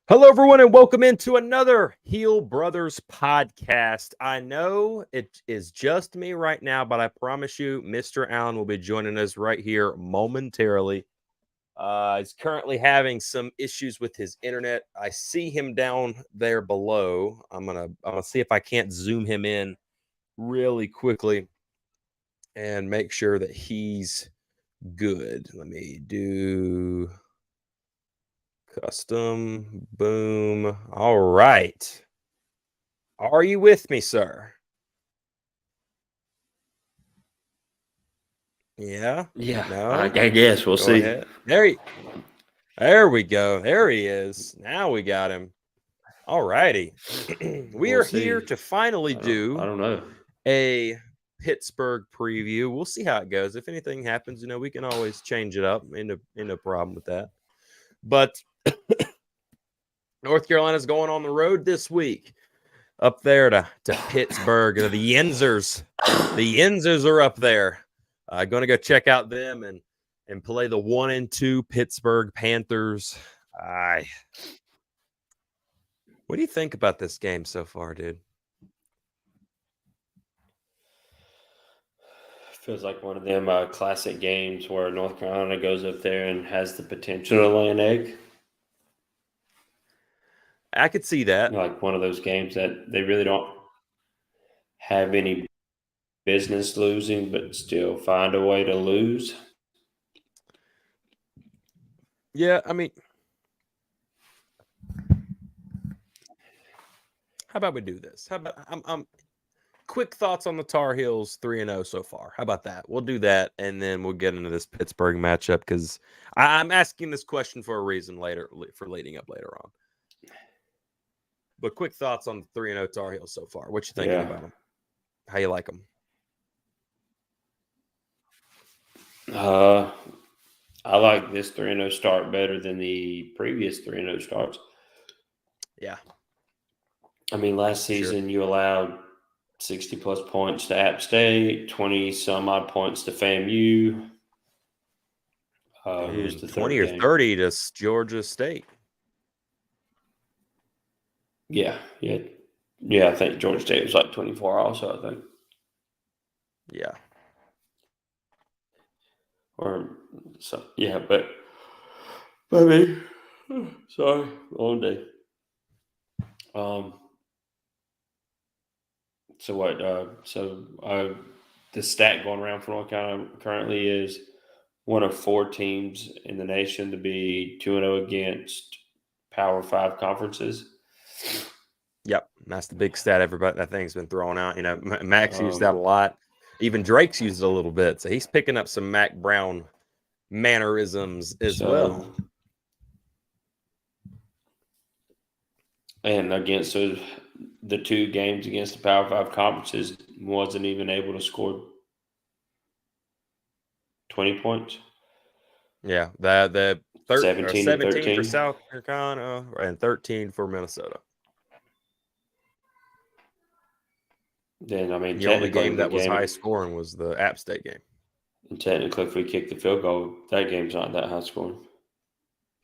Hello, everyone, and welcome into another Heel Brothers podcast. I know it is just me right now, but I promise you, Mr. Allen will be joining us right here momentarily. He's currently having some issues with his internet. I see him down there below. I'm gonna see if I can't zoom him in really quickly and make sure that he's good. Let me do custom. Boom. All right. Are you with me, sir? Yeah? Yeah, I No? guess we'll Go see. ahead. There we go. There he is. Now we got him. All righty. We We'll are here see. to finally I do don't know. a Pittsburgh preview. We'll see how it goes. If anything happens, we can always change it up. Ain't no problem with that. But North Carolina's going on the road this week. Up there to Pittsburgh. The Yenzers. The Yenzers are up there. Going to go check out them and play the 1-2 Pittsburgh Panthers. What do you think about this game so far, dude? Feels like one of them classic games where North Carolina goes up there and has the potential to lay an egg. I could see that. Like one of those games that they really don't have any business losing, but still find a way to lose. Yeah, I mean, how about we do this? How about I'm quick thoughts on the Tar Heels 3-0 so far. How about that? We'll do that, and then we'll get into this Pittsburgh matchup because I'm asking this question for a reason later for leading up later on. But quick thoughts on the 3-0 Tar Heels so far. What you thinking about them? How you like them? I like this 3-0 start better than the previous 3-0 starts. Yeah. I mean, last season you allowed 60-plus points to App State, 20-some-odd points to FAMU. Who was the 20 third or game? 30 to Georgia State. Yeah. I think Georgia State was like 24 also, I think. Yeah. Or so, yeah, but I mean, sorry, long day. So what? The stat going around for North Carolina currently is one of 4 teams in the nation to be 2-0 against Power 5 conferences. Yep, that's the big stat. Everybody, that thing's been thrown out. Max used that a lot. Even Drake's used it a little bit, so he's picking up some Mac Brown mannerisms as well. And against the 2 games against the Power 5 conferences, wasn't even able to score 20 points. Yeah, the 17 for13. South Carolina and 13 for Minnesota. Then, I mean, The only game that was high scoring was the App State game. And technically, if we kick the field goal, that game's not that high scoring.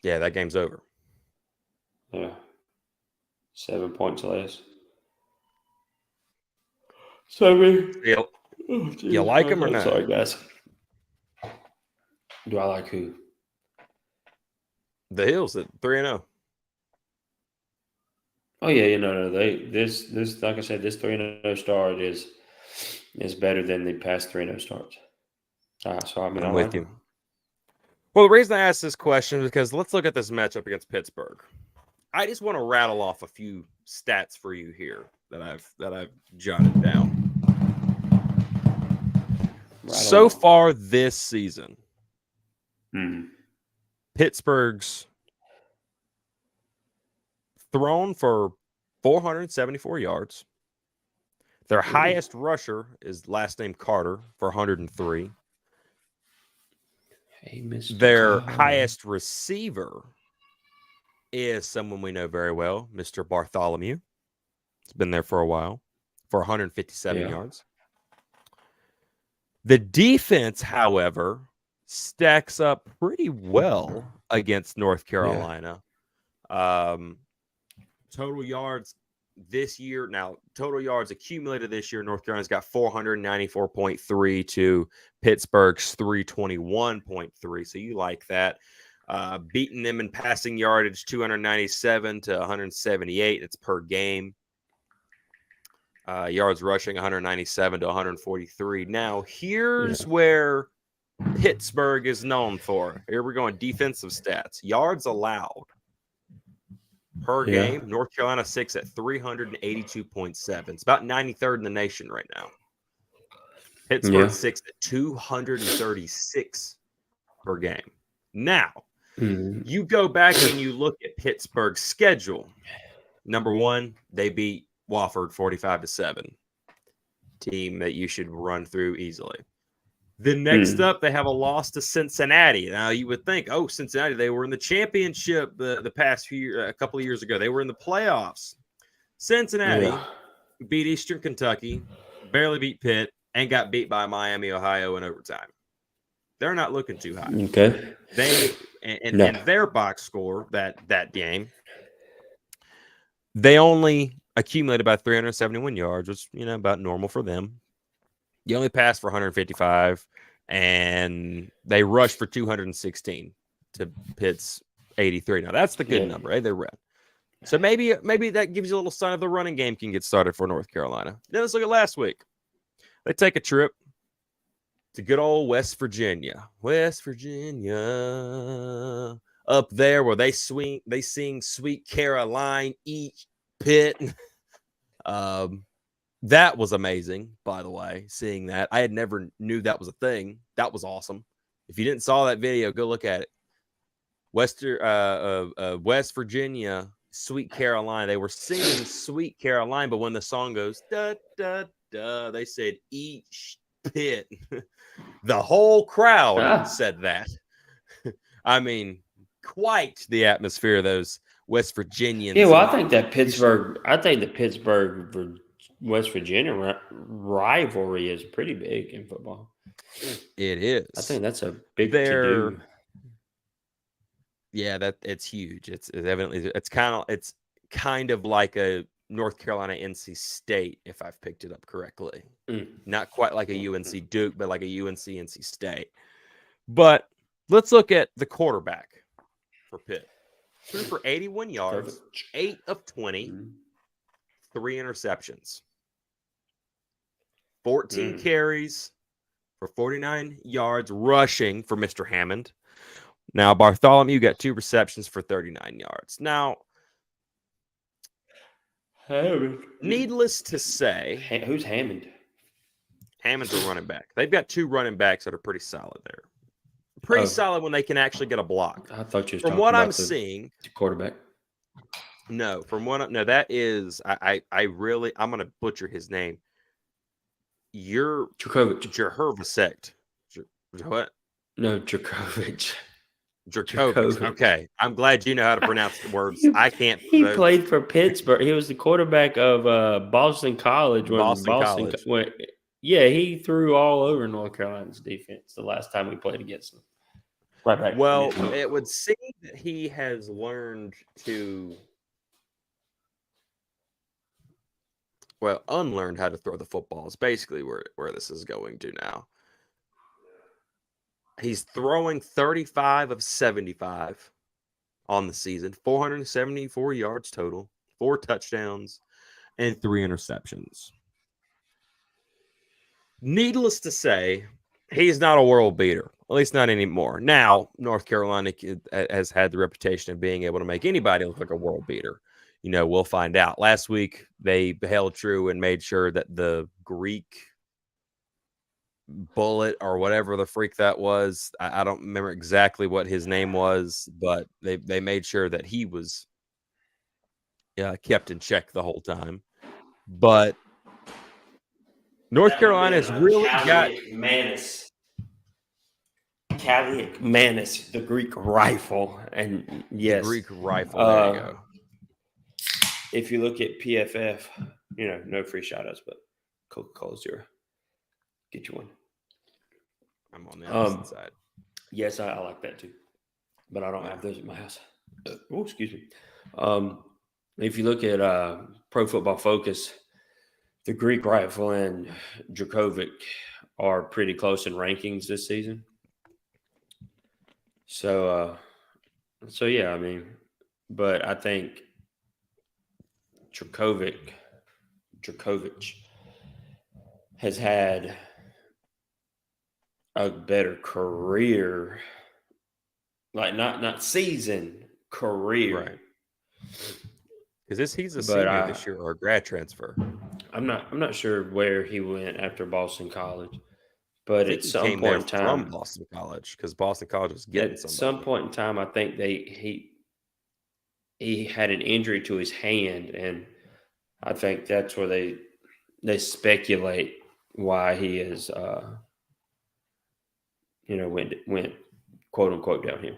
Yeah, that game's over. Yeah. 7 points less. So, you like him or not? Sorry, guys. Do I like who? The Hills at 3-0. Oh yeah, no. This like I said, this 3-0 start is better than the past 3-0 starts. So I mean, I'm I with like you. them. Well, the reason I asked this question is because let's look at this matchup against Pittsburgh. I just want to rattle off a few stats for you here that I've jotted down. So far this season, Pittsburgh's thrown for 474 yards. Their highest rusher is last name Carter for 103. Hey, Mr. Their Carter. highest receiver is someone we know very well, Mr. Bartholomew. It's been there for a while for 157 yards. The defense, however, stacks up pretty well against North Carolina. total yards this year. Now, total yards accumulated this year, North Carolina's got 494.3 to Pittsburgh's 321.3. So you like that. Beating them in passing yardage, 297 to 178. It's per game. Yards rushing, 197 to 143. Now, here's where Pittsburgh is known for. Here we're going defensive stats. Yards allowed per game. North Carolina 6 at 382.7. It's about 93rd in the nation right now. Pittsburgh 6 at 236 per game. Now, you go back and you look at Pittsburgh's schedule. Number one, they beat Wofford 45-7. Team that you should run through easily. Then next up, they have a loss to Cincinnati. Now you would think, oh, Cincinnati, they were in the championship the past a couple of years ago. They were in the playoffs. Cincinnati beat Eastern Kentucky, barely beat Pitt, and got beat by Miami, Ohio in overtime. They're not looking too high. Okay. And their box score that game, they only accumulated about 371 yards, which about normal for them. You only passed for 155, and they rushed for 216 to Pitt's 83. Now that's the good number, They're red. So maybe that gives you a little sign of the running game can get started for North Carolina. Then let's look at last week. They take a trip to good old West Virginia. West Virginia. Up there where they sing Sweet Caroline, eat Pitt. That was amazing, by the way, seeing that. I had never knew that was a thing. That was awesome. If you didn't saw that video, go look at it. West Virginia, Sweet Caroline. They were singing Sweet Caroline, but when the song goes, da, da, da, they said, eat Pitt. The whole crowd said that. I mean, quite the atmosphere of those West Virginians. Yeah, well, I think the Pittsburgh West Virginia rivalry is pretty big in football. It is. I think that's a big to-do. Yeah, it's huge. It's kind of like a North Carolina NC State, if I've picked it up correctly. Not quite like a UNC Duke, but like a UNC NC State. But let's look at the quarterback for Pitt. Threw for 81 yards, 8 of 20, 3 interceptions. 14 carries for 49 yards rushing for Mr. Hammond. Now, Bartholomew got 2 receptions for 39 yards. Now, needless to say, who's Hammond? Hammond's a running back. They've got 2 running backs that are pretty solid there. Pretty solid when they can actually get a block. I thought you were from what I'm seeing, quarterback. No, that is I'm gonna butcher his name. You're Jerhervasect. What? No, Dracovic. Okay, I'm glad you know how to pronounce the words. I can't. He played for Pittsburgh. He was the quarterback of Boston College when Boston went. Yeah, he threw all over North Carolina's defense the last time we played against them. Right back. Well, it would seem that he has learned to, unlearned how to throw the football is basically where this is going to now. He's throwing 35 of 75 on the season, 474 yards total, 4 touchdowns, and 3 interceptions. Needless to say, he's not a world beater, at least not anymore. Now, North Carolina has had the reputation of being able to make anybody look like a world beater. We'll find out. Last week, they held true and made sure that the Greek bullet or whatever the freak that was, I don't remember exactly what his name was, but they made sure that he was kept in check the whole time. But North Carolina has really got Kaliak Manis, the Greek rifle, and yes, the Greek rifle. There you go. If you look at PFF, no free shout-outs, but Coca-Cola Zero. Get you one. I'm on the opposite side. Yes, I like that too, but I don't have those at my house. Oh, excuse me. If you look at Pro Football Focus, the Greek Rifle and Djokovic are pretty close in rankings this season. So yeah, I mean, but I think Djokovic has had a better career, like not season, career. Right. Because he's a But senior this year or a grad transfer. I'm not sure where he went after Boston College, I but think at he some came there point in from time, Boston College because Boston College was getting at some somebody. point in time, I think he had an injury to his hand, and I think that's where they speculate why he is went quote unquote downhill.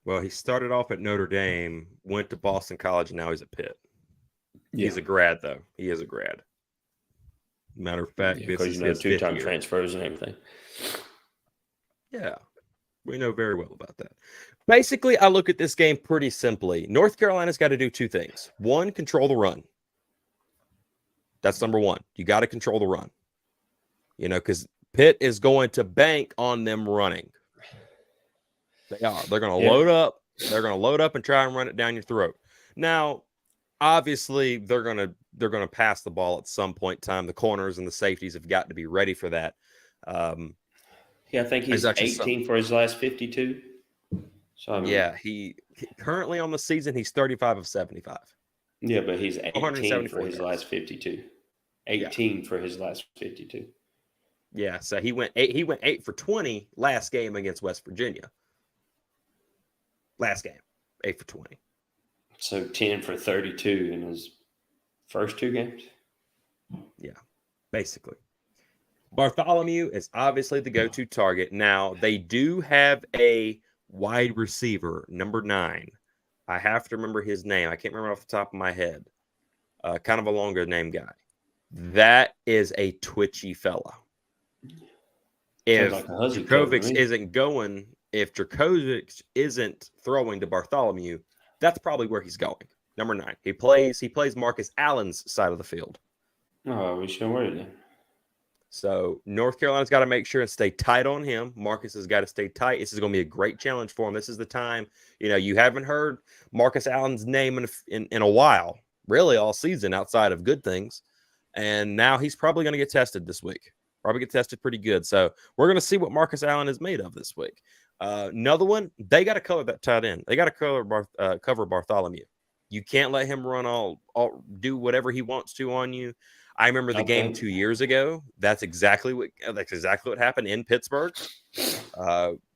Well, he started off at Notre Dame, went to Boston College, and now he's at Pitt. Yeah, He's a grad, though. He is a grad. Matter of fact, yeah, this because is his fifth two-time year. transfers and everything. Yeah, we know very well about that. Basically, I look at this game pretty simply. North Carolina's got to do two things. One, control the run. That's number one. You got to control the run. Because Pitt is going to bank on them running. They are. They're going to load up. They're going to load up and try and run it down your throat. Now, obviously, they're going to pass the ball at some point in time. The corners and the safeties have got to be ready for that. Yeah, I think he's 18 for his last 52. So I mean, yeah, he currently on the season he's 35 of 75. Yeah, but he's 18 for his yards. last 52. 18 for his last 52. Yeah, so he went 8 for 20 last game against West Virginia. Last game, 8 for 20. So 10 for 32 in his first two games? Yeah, basically. Bartholomew is obviously the go-to target. Now, they do have a wide receiver, number 9. I have to remember his name. I can't remember off the top of my head. Kind of a longer name guy. That is a twitchy fella. If Djokovic isn't throwing to Bartholomew, that's probably where he's going. Number 9. He plays Marcus Allen's side of the field. Oh, we should worry then. So North Carolina's got to make sure and stay tight on him. Marcus has got to stay tight. This is going to be a great challenge for him. This is the time. You haven't heard Marcus Allen's name in a while, really all season outside of good things. And now he's probably going to get tested this week. Probably get tested pretty good. So we're going to see what Marcus Allen is made of this week. Another one, they got to color that tight end. They got to cover Bartholomew. You can't let him run all do whatever he wants to on you. I remember the game 2 years ago. That's exactly what happened in Pittsburgh.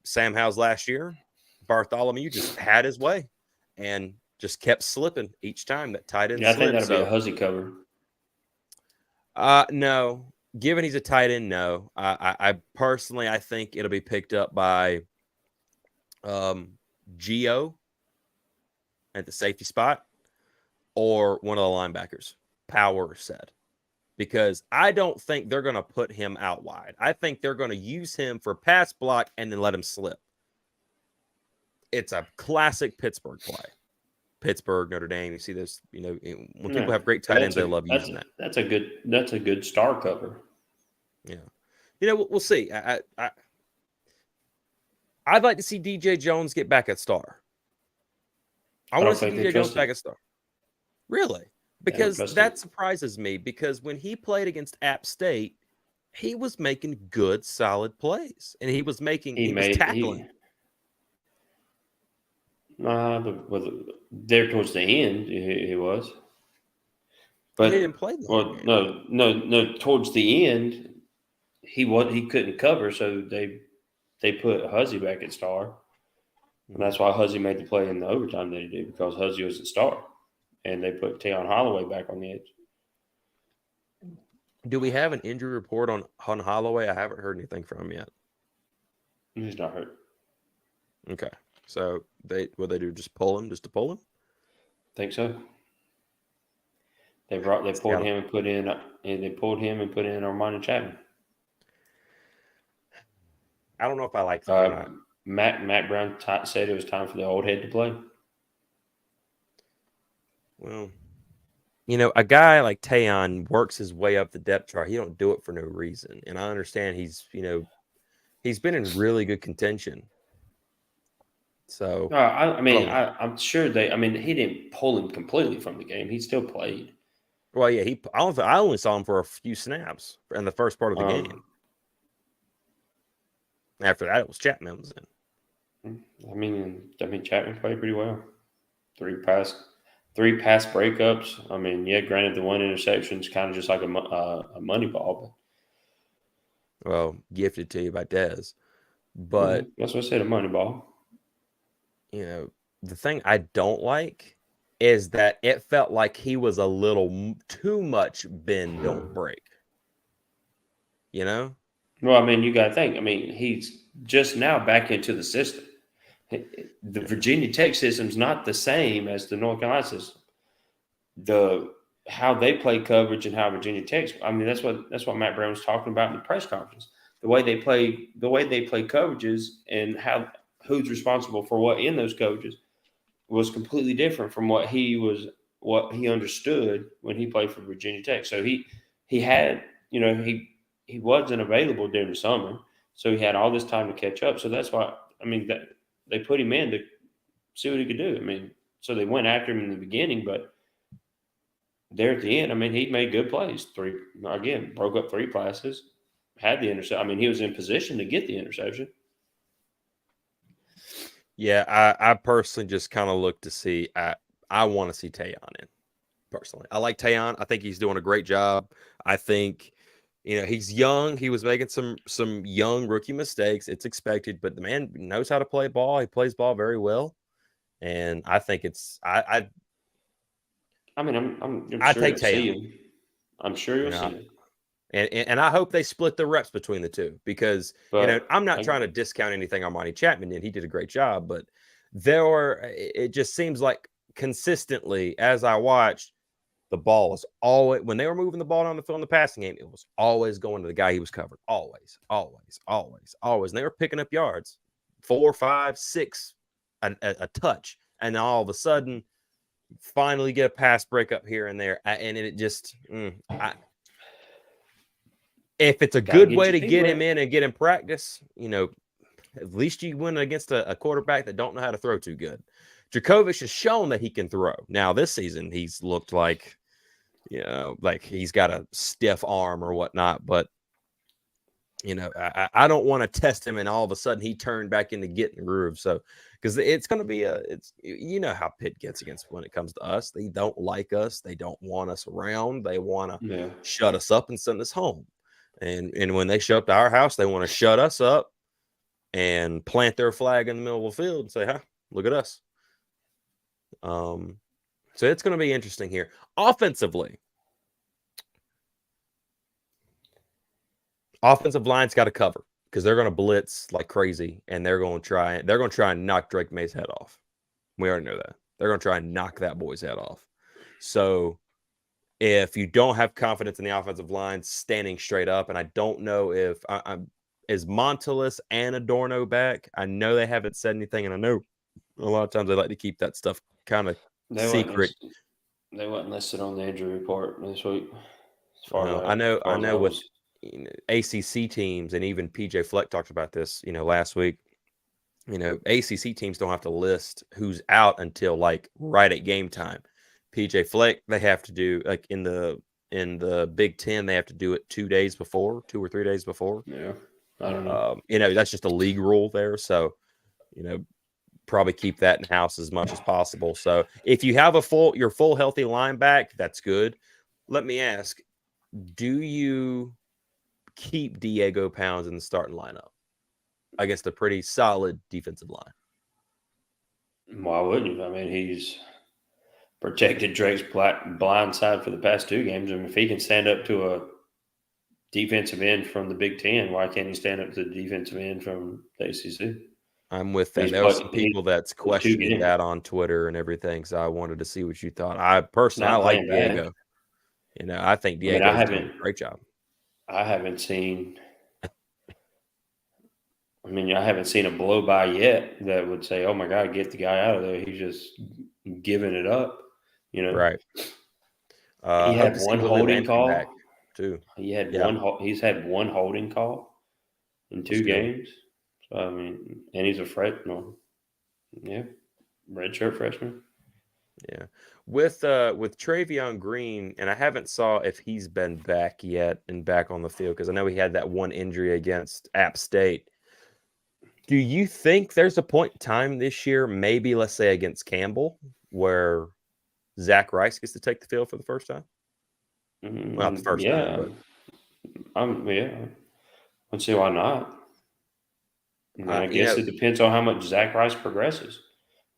Sam Howell's last year. Bartholomew just had his way and just kept slipping each time that tight end slipped. I think that'll be a Huzzy cover. No. Given he's a tight end, no. I personally, I think it'll be picked up by Gio at the safety spot or one of the linebackers. Power said. Because I don't think they're going to put him out wide. I think they're going to use him for pass block and then let him slip. It's a classic Pittsburgh play. Pittsburgh, Notre Dame. You see this, when people have great tight ends, they love using that. That's a good star cover. Yeah. We'll see. I'd like to see DJ Jones get back at star. I want to see DJ Jones back at star. Really? Because that surprises me. Because when he played against App State, he was making good, solid plays, and he was tackling. But there towards the end, he was. But he didn't play that. Well, no. Towards the end, he couldn't cover, so they put Huzzy back at star, and that's why Huzzy made the play in the overtime that he did, because Huzzy was at star. And they put Teon Holloway back on the edge. Do we have an injury report on Holloway? I haven't heard anything from him yet. He's not hurt. Okay. So what they do? Just pull him? Just to pull him? I think so. They pulled him and put in Armani Chapman. I don't know if I like that or not. Matt Brown said it was time for the old head to play. Well, a guy like Tayon works his way up the depth chart. He don't do it for no reason. And I understand he's been in really good contention. So I I mean, don't know. I'm sure they. I mean, he didn't pull him completely from the game. He still played. Well, yeah, I only saw him for a few snaps in the first part of the game. After that, it was Chapman was in. I mean, Chapman played pretty well. Three pass breakups. I mean, yeah, granted, the one interception is kind of just like a money ball, Well, gifted to you by Dez. but But that's what I said, a money ball. The thing I don't like is that it felt like he was a little too much bend, don't break. Well, I mean, you got to think. I mean, he's just now back into the system. The Virginia Tech system is not the same as the North Carolina system. How they play coverage and how Virginia Tech. I mean, that's what Matt Brown was talking about in the press conference. The way they play coverages and who's responsible for what in those coverages was completely different from what he understood when he played for Virginia Tech. So he had he wasn't available during the summer, so he had all this time to catch up. So that's why that they put him in to see what he could do. I mean, so they went after him in the beginning, but there at the end, he made good plays. Broke up 3 passes, had the interception. I mean, he was in position to get the interception. Yeah, I personally just kind of look to see. I want to see Tayon in. Personally, I like Tayon. I think he's doing a great job. I think he's young. He was making some young rookie mistakes. It's expected, but the man knows how to play ball. He plays ball very well, and I think it's I'm I sure take you'll see Tayon. him. I'm sure you'll see him. And I hope they split the reps between the two because But I'm not trying to discount anything Armani Chapman did. He did a great job, but it just seems like consistently as I watched, the ball was always when they were moving the ball down the field in the passing game, it was always going to the guy he was covered. Always, always, always, always. And they were picking up yards, 4, 5, 6, a touch, and all of a sudden, finally get a pass breakup here and there, and it just if it's a good way to get him in and get him practice, at least you win against a quarterback that don't know how to throw too good. Djokovic has shown that he can throw. Now this season, he's looked like, like he's got a stiff arm or whatnot. But I don't want to test him and all of a sudden he turned back into getting the groove. So because it's going to be how Pitt gets against when it comes to us. They don't like us. They don't want us around. They want to shut us up and send us home. And when they show up to our house, they want to shut us up and plant their flag in the middle of the field and say, "Huh, look at us." So it's going to be interesting here. Offensive line's got to cover because they're going to blitz like crazy, and they're going to try and knock Drake May's head off. We already know that. They're going to try and knock that boy's head off. So if you don't have confidence in the offensive line standing straight up, and I don't know if is Montelis and Adorno back. I know they haven't said anything, and I know a lot of times they like to keep that stuff kind of secret. They weren't listed on the injury report this week. I know with ACC teams, and even PJ Fleck talked about this, last week. ACC teams don't have to list who's out until like right at game time. PJ Fleck, they have to do like in the Big Ten, they have to do it 2 days before, 2 or 3 days before. Yeah, I don't know. That's just a league rule there. So, probably keep that in house as much as possible. So if you have your full healthy line back, that's good. Let me ask, do you keep Diego Pounds in the starting lineup against a pretty solid defensive line? Why wouldn't you? I mean, he's protected Drake's blind side for the past 2 games. I mean, if he can stand up to a defensive end from the Big Ten, why can't he stand up to the defensive end from the ACC? I'm with that. There are some people that's questioning that on Twitter and everything, so I wanted to see what you thought. I like Diego. I think Diego's doing a great job. I haven't seen a blow by yet that would say, "Oh my God, get the guy out of there." He's just giving it up. Right. He Hope had to see one Willie holding Lampkin back call. too. He had Yeah, He's had one holding call in that's 2 good. games. So I mean, and he's a freshman. Yeah, redshirt freshman. Yeah. With Travion Green, and I haven't saw if he's been back yet and back on the field because I know he had that one injury against App State. Do you think there's a point in time this year, maybe let's say against Campbell, where Zach Rice gets to take the field for the first time? Well, not the first time, Yeah, but yeah. Let's see why not. And then I you guess know, it depends on how much Zach Rice progresses.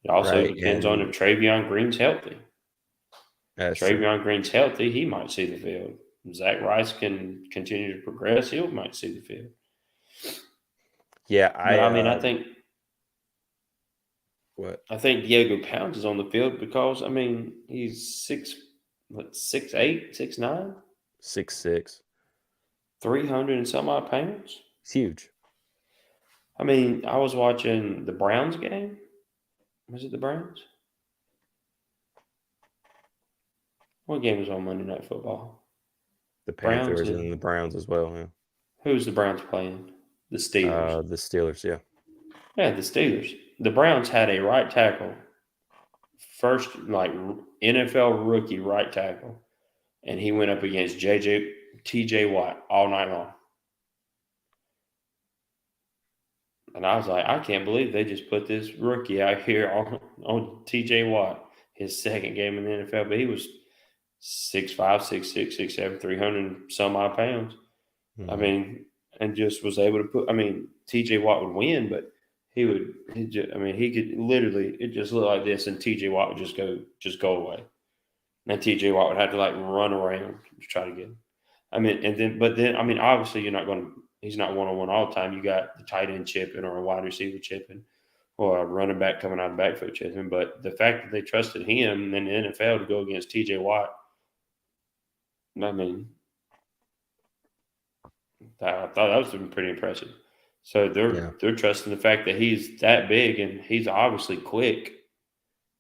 It also right, depends on and if Travion Green's healthy. that's true. Travion Green's healthy, he might see the field. Zach Rice can continue to progress, he might see the field. Yeah, But I mean, what I think Diego Pounds is on the field because I mean he's 6'8", 6'9", 6'6". 300 and some odd pounds. It's huge. I mean, I was watching the Browns game. Was it the Browns? What game was on Monday Night Football? The Browns Panthers and the and Browns as well. Yeah. who's the Browns playing? The Steelers. The Steelers. Yeah. Yeah, the Steelers. The Browns had a right tackle, first like NFL rookie right tackle, and he went up against TJ Watt all night long. And I was like, I can't believe they just put this rookie out here on TJ Watt, his second game in the NFL. But he was 6'5", 6'6", 6'7", 300 some odd pounds. I Mm-hmm. mean, and just was able to put. I mean, TJ Watt would win, but he could literally. It just looked like this, and TJ Watt would just go away. And TJ Watt would have to like run around to try to get him. I mean, I mean, obviously you're not going to. He's not 1-on-1 all the time. You got the tight end chipping or a wide receiver chipping or a running back coming out of the backfield chipping. But the fact that they trusted him in the NFL to go against TJ Watt, I mean, I thought that was pretty impressive. So Yeah. they're trusting the fact that he's that big and he's obviously quick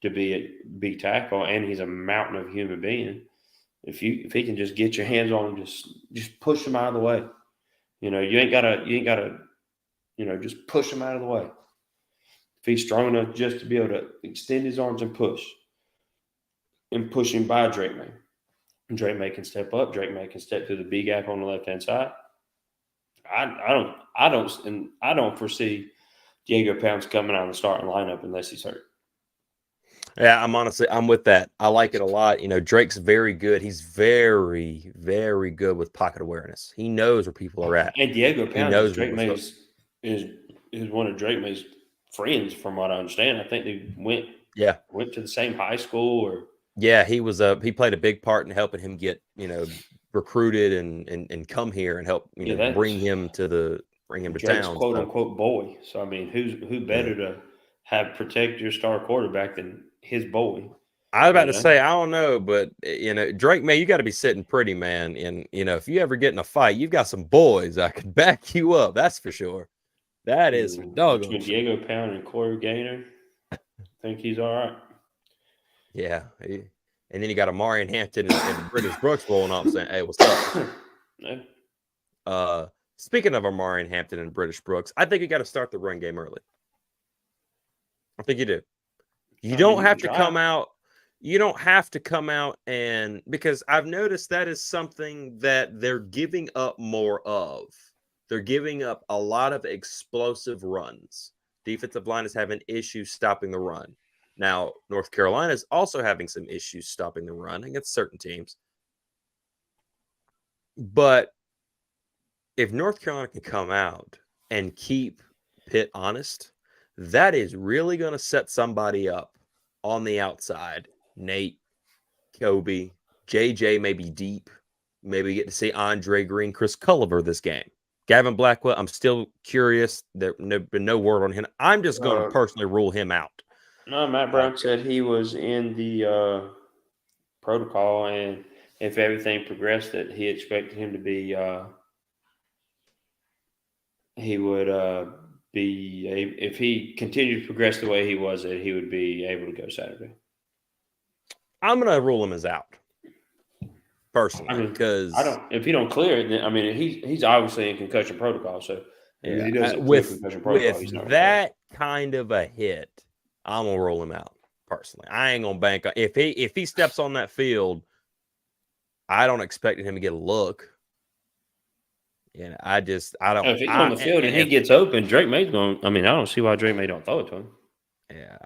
to be a big tackle, and he's a mountain of human being. If he can just get your hands on him, just push him out of the way. You ain't gotta just push him out of the way. If he's strong enough just to be able to extend his arms and push him by Drake May. Drake May can step up. Drake May can step to the B gap on the left hand side. I don't foresee Diego Pounds coming out of the starting lineup unless he's hurt. Yeah, I'm with that. I like it a lot. Drake's very good. He's very, very good with pocket awareness. He knows where people are at. And Diego He Pounds is knows Drake what's up. May's is one of Drake May's friends, from what I understand. I think they Yeah. went to the same high school or Yeah, he played a big part in helping him get, recruited and come here and help, bring him to Drake's town. quote So, unquote boy. So I mean, who yeah. better to have protect your star quarterback than his boy? I was about You to know, say, I don't know, but Drake May, you got to be sitting pretty, man. And if you ever get in a fight, you've got some boys that could back you up. That's for sure. That is for doggone between sure. Diego Pound and Corey Gaynor, I think he's all right. Yeah. And then you got Amarian Hampton and British Brooks rolling up saying, "Hey, what's up?" Yeah. Speaking of Amarian Hampton and British Brooks, I think you got to start the run game early. I think you do. You don't have to come out. You don't have to come out and because I've noticed that is something that they're giving up more of. They're giving up a lot of explosive runs. Defensive line is having issues stopping the run. Now, North Carolina is also having some issues stopping the run against certain teams. But if North Carolina can come out and keep Pitt honest, that is really going to set somebody up on the outside. Nate, Kobe, JJ may be deep. Maybe get to see Andre Green, Chris Culliver this game. Gavin Blackwell, I'm still curious. There's been no word on him. I'm just going to personally rule him out. No, Matt Brown said he was in the protocol, and if everything progressed, that he expected him to be. He would be if he continued to progress the way he was, that he would be able to go Saturday. I'm gonna rule him as out personally. I mean, because if he don't clear it, then I mean he's obviously in concussion protocol. So if he doesn't clear concussion protocol, he's not gonna play. That kind of a hit, I'm gonna roll him out personally. I ain't gonna bank on if he steps on that field. I don't expect him to get a look. And I don't. If he's on the field and he gets open, Drake May's going. I mean, I don't see why Drake May don't throw it to him. Yeah,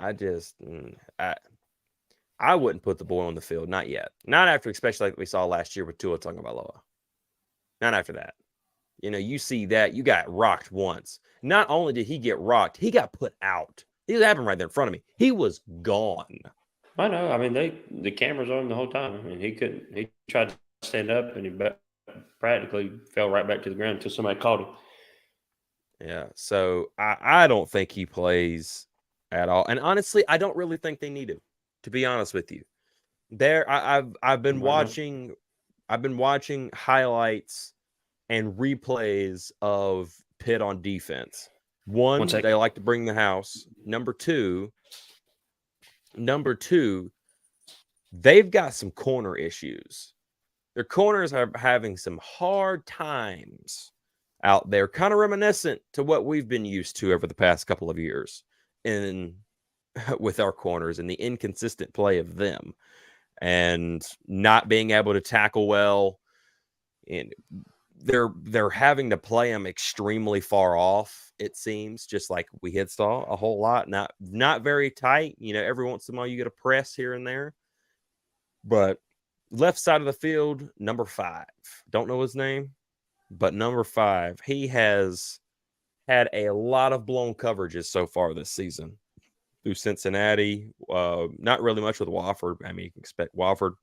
I wouldn't put the boy on the field, not yet. Not after, especially like we saw last year with Tua Tagovailoa. Not after that. You see that you got rocked once. Not only did he get rocked, he got put out. It happened right there in front of me. He was gone. I know. I mean, the cameras on him the whole time. I mean, he couldn't. He tried to stand up and he practically fell right back to the ground until somebody caught him. Yeah. So I don't think he plays at all. And honestly, I don't really think they need him. To be honest with you, I've been watching highlights and replays of Pitt on defense. One, they like to bring the house. Number two, they've got some corner issues. Their corners are having some hard times out there, kind of reminiscent to what we've been used to over the past couple of years with our corners and the inconsistent play of them and not being able to tackle well. And they're having to play them extremely far off, it seems, just like we had saw a whole lot. Not very tight. Every once in a while you get a press here and there. But left side of the field, number 5. Don't know his name, but number 5. He has had a lot of blown coverages so far this season. Through Cincinnati, not really much with Wofford. I mean, you can expect Wofford,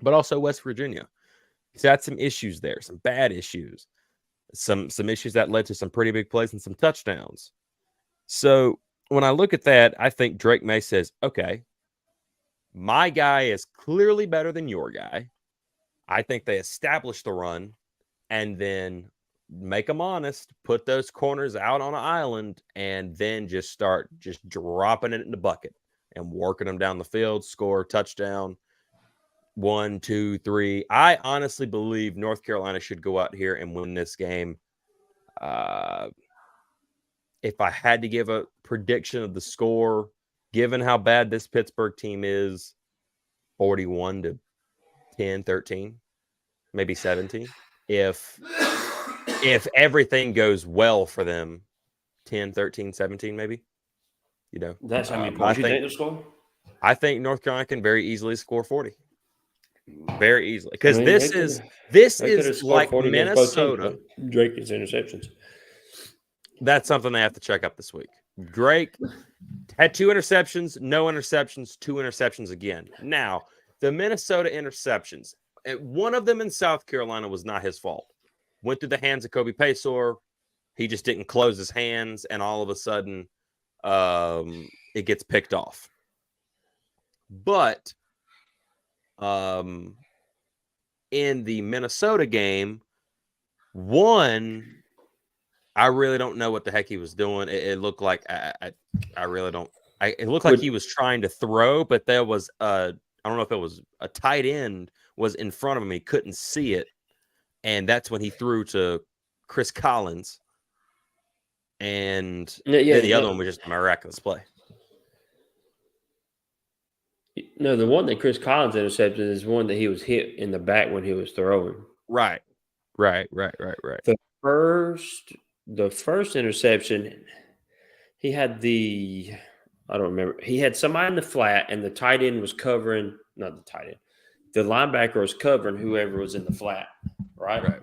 but also West Virginia. He's had some issues there, some bad issues, some issues that led to some pretty big plays and some touchdowns. So when I look at that, I think Drake May says, okay, my guy is clearly better than your guy. I think they establish the run and then make them honest, put those corners out on an island, and then just start just dropping it in the bucket and working them down the field, score, touchdown, 1, 2, 3. I honestly believe North Carolina should go out here and win this game. If I had to give a prediction of the score, given how bad this Pittsburgh team is, 41-10, 13, maybe 17. If everything goes well for them, 10, 13, 17, maybe. That's how many points you think they'll score? I think North Carolina can very easily score 40. Very easily. Because this is like Minnesota. Drake gets interceptions. That's something they have to check up this week. Drake had 2 interceptions, no interceptions, 2 interceptions again. Now, the Minnesota interceptions, one of them in South Carolina was not his fault. Went through the hands of Kobe Paysour. He just didn't close his hands, and all of a sudden, it gets picked off. But in the Minnesota game, one, I really don't know what the heck he was doing. It looked like I really don't. It looked like he was trying to throw, but there was I don't know if it was a tight end was in front of him. He couldn't see it. And that's when he threw to Chris Collins. And the other one was just a miraculous play. No, the one that Chris Collins intercepted is one that he was hit in the back when he was throwing. Right. The first interception, he had I don't remember. He had somebody in the flat, and the tight end was covering, not the tight end. The linebacker was covering whoever was in the flat. Right.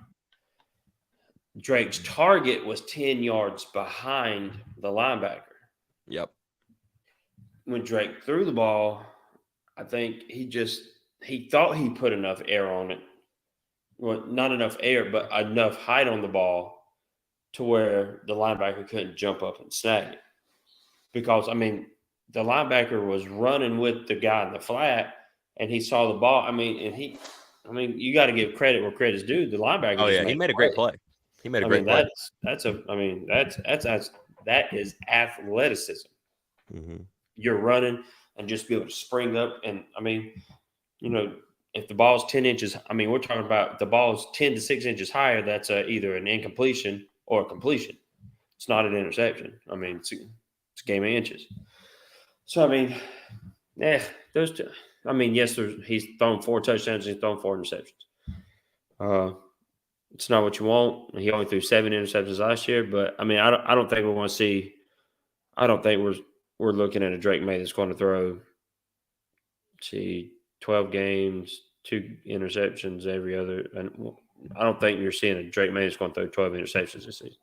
Drake's target was 10 yards behind the linebacker. Yep. When Drake threw the ball, I think he thought he put enough air on it. Well, not enough air, but enough height on the ball to where the linebacker couldn't jump up and snag it. Because, I mean, the linebacker was running with the guy in the flat, and he saw the ball. I mean, you got to give credit where credit's due. The linebacker. Oh yeah, he made a great play. He made a great play. That is athleticism. Mm-hmm. You're running and just be able to spring up, and I mean, if the ball's 10 inches, I mean, we're talking about the ball's 10 to 6 inches higher, that's either an incompletion or a completion. It's not an interception. I mean, it's a game of inches. So, I mean, those two. I mean, yes, he's thrown 4 touchdowns and he's thrown 4 interceptions. It's not what you want. He only threw 7 interceptions last year, but I mean, I don't think we want to see. I don't think we're looking at a Drake May that's going to throw. See, 12 games, 2 interceptions every other. And I don't think you're seeing a Drake May that's going to throw 12 interceptions this season.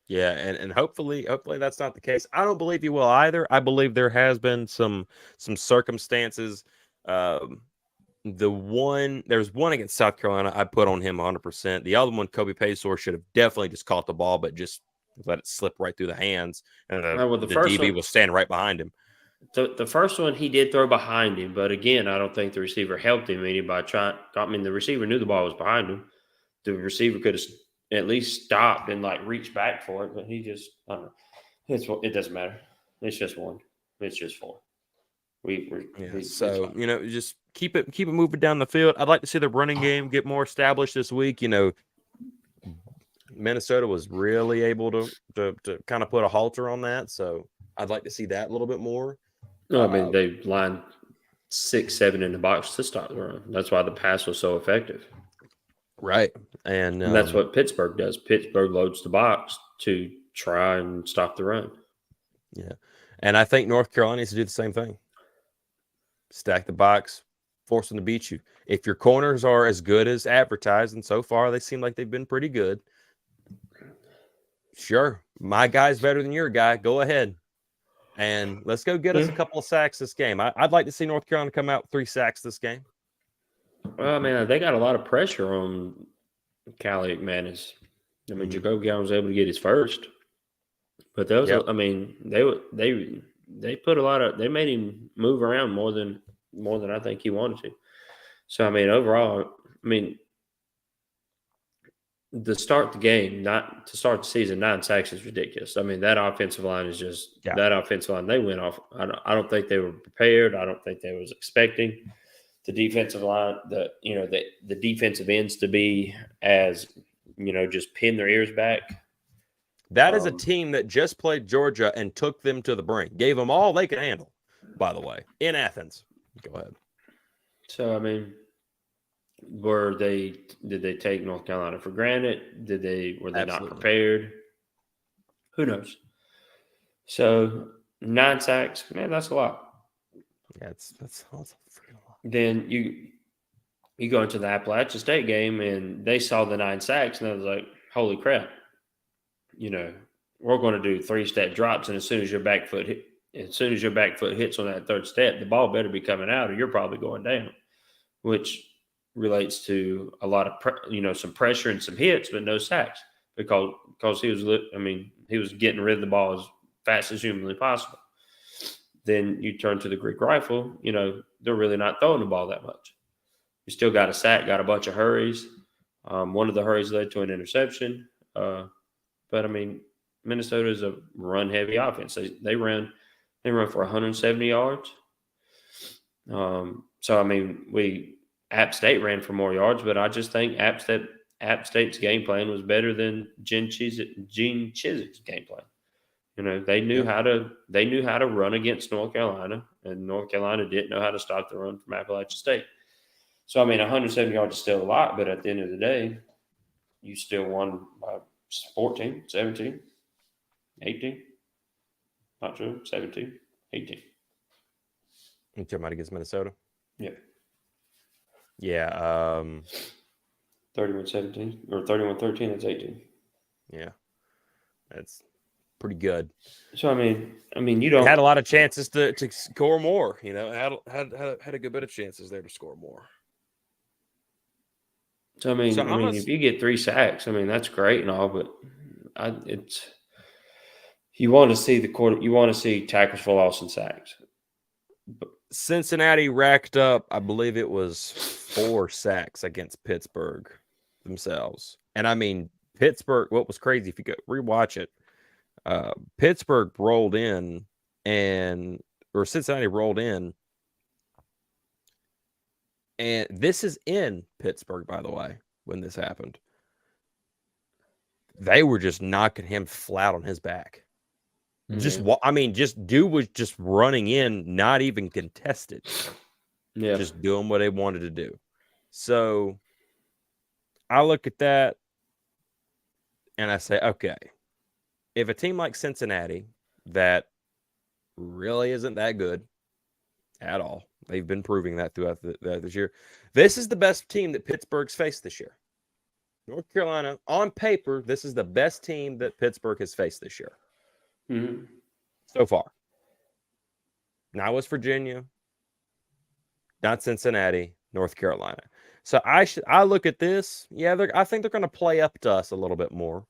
Yeah, and hopefully that's not the case. I don't believe he will either. I believe there has been some circumstances. There's one against South Carolina. I put on him 100%. The other one, Kobe Paysour, should have definitely just caught the ball, but just let it slip right through the hands. And the DB was standing right behind him. The first one he did throw behind him, but again, I don't think the receiver helped him any by trying. I mean, the receiver knew the ball was behind him. The receiver could have at least stopped and reached back for it, but he just, I don't know. It doesn't matter. It's just one. It's just 4. So just keep it moving down the field. I'd like to see the running game get more established this week. Minnesota was really able to kind of put a halter on that, so I'd like to see that a little bit more. No, I mean, they lined 6, 7 in the box to stop the run. That's why the pass was so effective. Right. And that's what Pittsburgh does. Pittsburgh loads the box to try and stop the run. Yeah. And I think North Carolina needs to do the same thing. Stack the box, force them to beat you. If your corners are as good as advertised, and so far they seem like they've been pretty good, sure, my guy's better than your guy. Go ahead. And let's go get us a couple of sacks this game. I'd like to see North Carolina come out with 3 sacks this game. Well, man, they got a lot of pressure on Callie McManus. I mean, Jacob Gowan was able to get his first, but those, I mean, they put a lot of, they made him move around more than I think he wanted to. So I mean, overall, I mean, to start the game, not to start the season, 9 sacks is ridiculous. I mean, that offensive line is just that offensive line. They went off. I don't think they were prepared. I don't think they was expecting the defensive line, the defensive ends to be as, just pin their ears back. That is a team that just played Georgia and took them to the brink. Gave them all they could handle, by the way, in Athens. Go ahead. So, I mean, did they take North Carolina for granted? Were they Absolutely. Not prepared? Who knows? So 9 sacks, man, that's a lot. Yeah, that's a freaking lot. Then you go into the Appalachian State game and they saw the 9 sacks and I was like, holy crap. We're going to do 3-step drops, and as soon as your back foot hits on that 3rd step, the ball better be coming out or you're probably going down, which relates to a lot of some pressure and some hits, but no sacks because he was getting rid of the ball as fast as humanly possible. Then you turn to the Greek rifle, they're really not throwing the ball that much. You still got a sack, got a bunch of hurries. One of the hurries led to an interception. But I mean, Minnesota is a run-heavy offense. They run for 170 yards. So I mean, App State ran for more yards, but I just think App State's game plan was better than Gene Chiswick's game plan. They knew how to run against North Carolina, and North Carolina didn't know how to stop the run from Appalachian State. So I mean, 170 yards is still a lot, but at the end of the day, you still won by 14, 17, 18. Not sure, 17, 18. You talking about against Minnesota? Yeah. Yeah. 31-17 or 31-13, that's 18. Yeah. That's pretty good. So I mean, you don't had a lot of chances to score more. Had a good bit of chances there to score more. So I mean, if you get 3 sacks, I mean that's great and all, but you want to see you want to see tackles for loss and sacks. But Cincinnati racked up, I believe it was 4 sacks against Pittsburgh themselves, and I mean Pittsburgh. What was crazy if you go rewatch it, Pittsburgh rolled in or Cincinnati rolled in And this is in Pittsburgh, by the way, when this happened. They were just knocking him flat on his back. Just dude was just running in, not even contested. Yeah. Just doing what they wanted to do. So I look at that and I say, okay, if a team like Cincinnati that really isn't that good at all, they've been proving that throughout this year. This is the best team that Pittsburgh's faced this year. North Carolina, on paper, this is the best team that Pittsburgh has faced this year. Mm-hmm. So far. Not West Virginia, not Cincinnati, North Carolina. So I look at this. Yeah, I think they're going to play up to us a little bit more,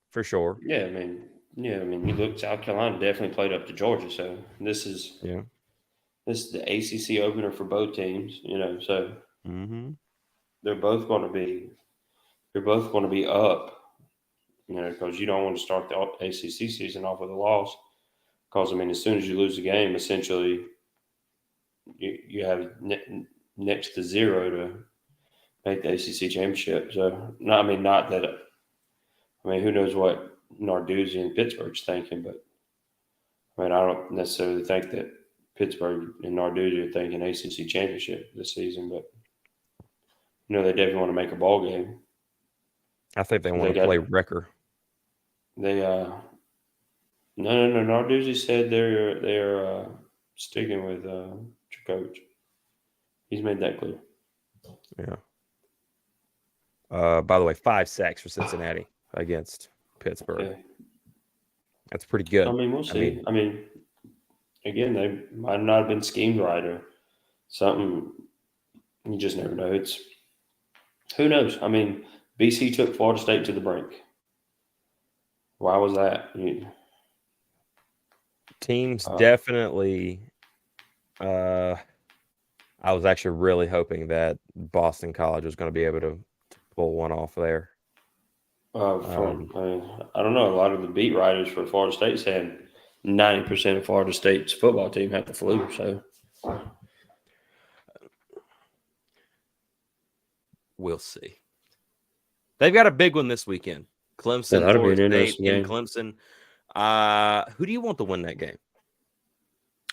for sure. Yeah, I mean, you look, South Carolina definitely played up to Georgia, so this is Yeah. the ACC opener for both teams. So they're both going to be up. Because you don't want to start the ACC season off with a loss. Because as soon as you lose a game, essentially you have next to zero to make the ACC championship. So, not that. Who knows what Narduzzi and Pittsburgh's thinking, but I don't necessarily think that Pittsburgh and Narduzzi are thinking ACC championship this season, but they definitely want to make a ball game. I think they want to play Wrecker. They no. Narduzzi said they're sticking with your coach. He's made that clear. Yeah. By the way, 5 sacks for Cincinnati against Pittsburgh. Yeah. That's pretty good. We'll see. Again, they might not have been schemed right or something. You just never know. Who knows? BC took Florida State to the brink. Why was that? Teams definitely. I was actually really hoping that Boston College was going to be able to pull one off there. I don't know. A lot of the beat writers for Florida State said 90% of Florida State's football team had the flu. So we'll see. They've got a big one this weekend. Clemson, Florida State in Clemson. Who do you want to win that game?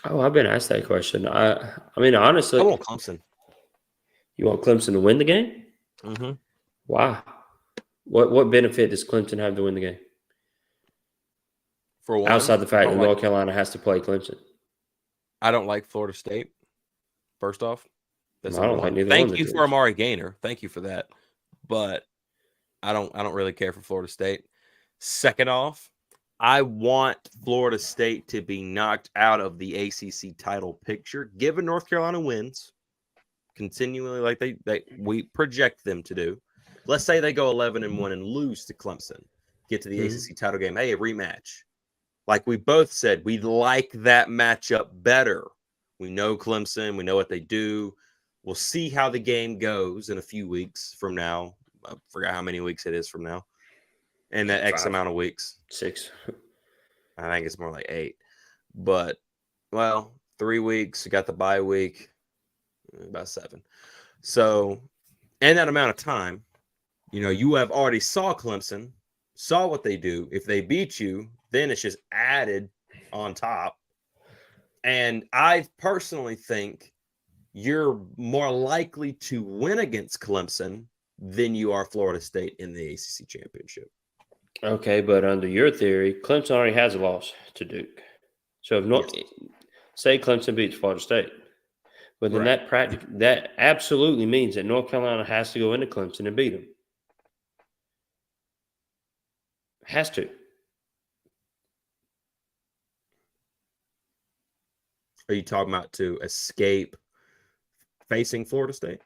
Oh, I've been asked that question. Honestly, I want Clemson. You want Clemson to win the game? Mm-hmm. Why? What benefit does Clemson have to win the game? For one, outside the fact that North Carolina has to play Clemson. I don't like Florida State. First off, that's I don't like neither Thank you for Amari Gaynor. Thank you for that. But I don't really care for Florida State. Second off, I want Florida State to be knocked out of the ACC title picture, given North Carolina wins continually like we project them to do. Let's say they go 11-1 and lose to Clemson, get to the ACC title game. Hey, a rematch. Like we both said, we like that matchup better. We know Clemson. We know what they do. We'll see how the game goes in a few weeks from now. I forgot how many weeks it is from now. And that X amount of weeks. 6. I think it's more like 8. But, 3 weeks. You got the bye week. About 7. So, in that amount of time, you have already saw Clemson, saw what they do. If they beat you, then it's just added on top. And I personally think you're more likely to win against Clemson than you are Florida State in the ACC championship. Okay, but under your theory, Clemson already has a loss to Duke. So if say Clemson beats Florida State, but then that absolutely means that North Carolina has to go into Clemson and beat them. Has to. Are you talking about to escape facing Florida State?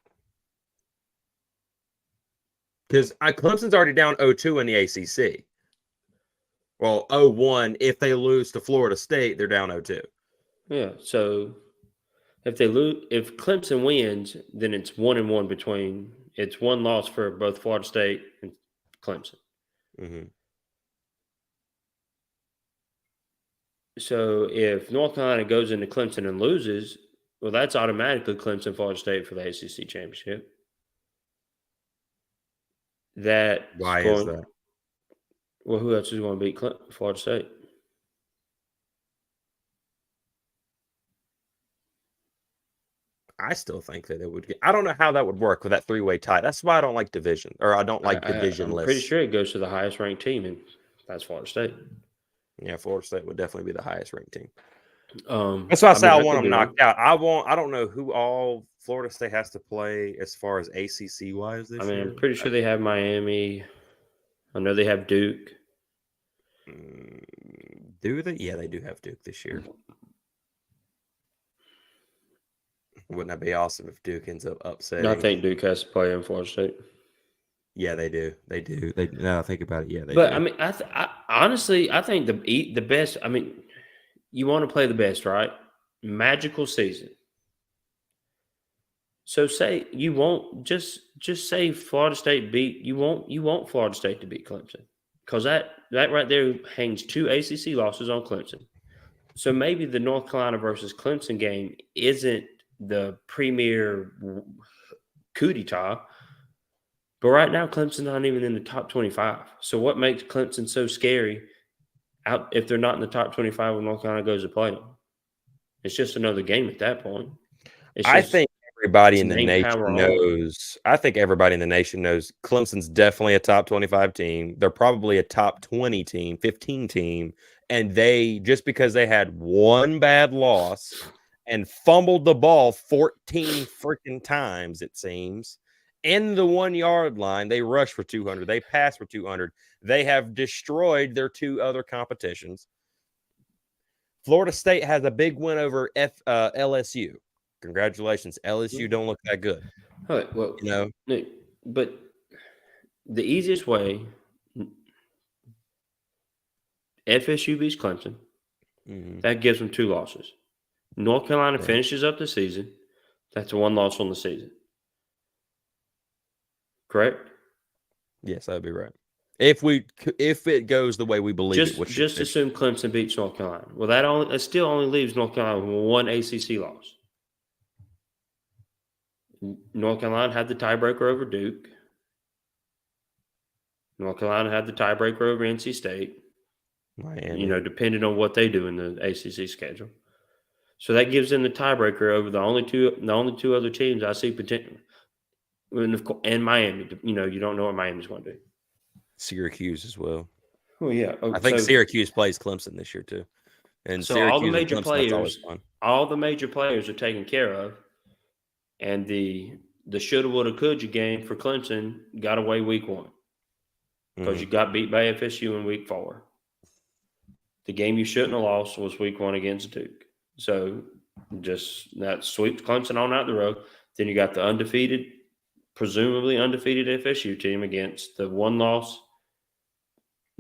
Because Clemson's already down 0-2 in the ACC. Well, 0-1. If they lose to Florida State, they're down 0-2. Yeah. So if Clemson wins, then it's 1-1 between. It's one loss for both Florida State and Clemson. Mm-hmm. So if North Carolina goes into Clemson and loses, Well, that's automatically Clemson, Florida State for the ACC championship. That's Why is going. that? Well, who else is going to beat Florida State? I still think that it would get. I don't know how that would work with that three-way tie. That's why I don't like division, or I don't like I'm pretty divisionless. sure it goes to the highest ranked team, and that's Florida State. Yeah, Florida State would definitely be the highest ranked team. Um, That's why I say mean, I I want could them be wrong. knocked out. I don't know who all Florida State has to play as far as ACC wise I this mean, year. I'm pretty sure they have Miami. I know they have Duke. Do they? Yeah, they do have Duke this year. Wouldn't that be awesome if Duke ends up upsetting? I think Duke has to play in Florida State. Yeah, they do. They do. They now think about it. Yeah, they But do. I mean, honestly, I think the best. I mean, you want to play the best, right? Magical season. So say you won't just say Florida State beat you want Florida State to beat Clemson because that right there hangs two ACC losses on Clemson. So maybe the North Carolina versus Clemson game isn't the premier coup d'etat, but right now Clemson's not even in the top 25. So what makes Clemson so scary out if they're not in the top 25 when North Carolina goes to play them? It's just another game at that point. It's I just think everybody it's in the name, nation power, home. knows. I think everybody in the nation knows Clemson's definitely a top 25 team. They're probably a top 20 team, 15 team. And they, just because they had one bad loss and fumbled the ball 14 freaking times, it seems, in the 1 yard line, they rushed for 200. They passed for 200. They have destroyed their two other competitions. Florida State has a big win over LSU. Congratulations. LSU don't look that good. All right, well, You know, Nick, but the easiest way FSU beats Clemson. That gives them 2 losses. North Carolina finishes up the season. That's 1 loss on the season. Correct? yes, that'd be right. If it goes the way we believe it should. Just assume Clemson beats North Carolina. Well, that still only leaves North Carolina with 1 ACC loss. North Carolina had the tiebreaker over Duke. North Carolina had the tiebreaker over NC State. Miami. You know, depending on what they do in the ACC schedule. So that gives them the tiebreaker over the only two other teams I see potential. And Miami. You know, you don't know what Miami's going to do. Syracuse as well. Oh yeah, I think Syracuse plays Clemson this year too. And so Syracuse all the major and Clemson, that's always players, fun. all the major players are taken care of, and the shoulda, woulda, coulda game for Clemson got away week 1 because you got beat by FSU in week 4. The game you shouldn't have lost was week 1 against Duke. So just that sweeps Clemson on out the road. Then you got the presumably undefeated FSU team against the 1-loss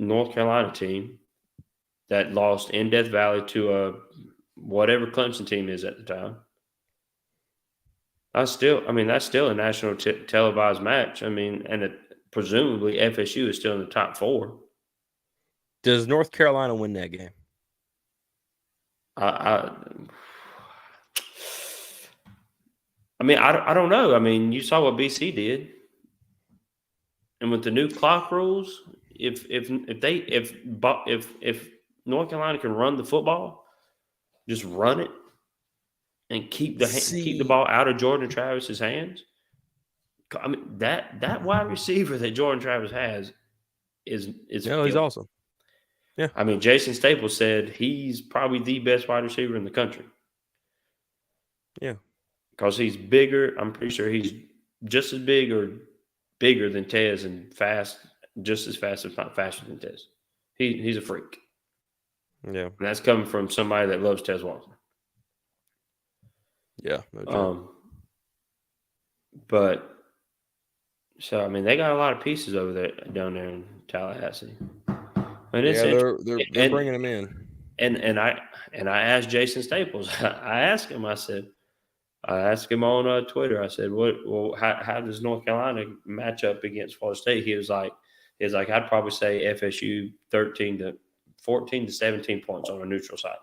North Carolina team that lost in Death Valley to whatever Clemson team is at the time. That's still a national televised match. I mean, and presumably FSU is still in the top 4. Does North Carolina win that game? I mean, I don't know. I mean, you saw what BC did, and with the new clock rules, if North Carolina can run the football, just run it, and keep the ball out of Jordan Travis's hands. I mean that wide receiver that Jordan Travis has is he's awesome. Yeah, I mean, Jason Staples said he's probably the best wide receiver in the country. Yeah, because he's bigger. I'm pretty sure he's just as big or bigger than Tez and fast, just as fast, if not faster than Tez. He's a freak. Yeah, and that's coming from somebody that loves Tez Walker. Yeah, no joke. But so I mean, they got a lot of pieces over there down there in Tallahassee. And it's they're bringing them in. And I asked Jason Staples. I asked him. I asked him on Twitter. I said, how does North Carolina match up against Florida State? He was like, I'd probably say FSU 14 to 17 points on a neutral site.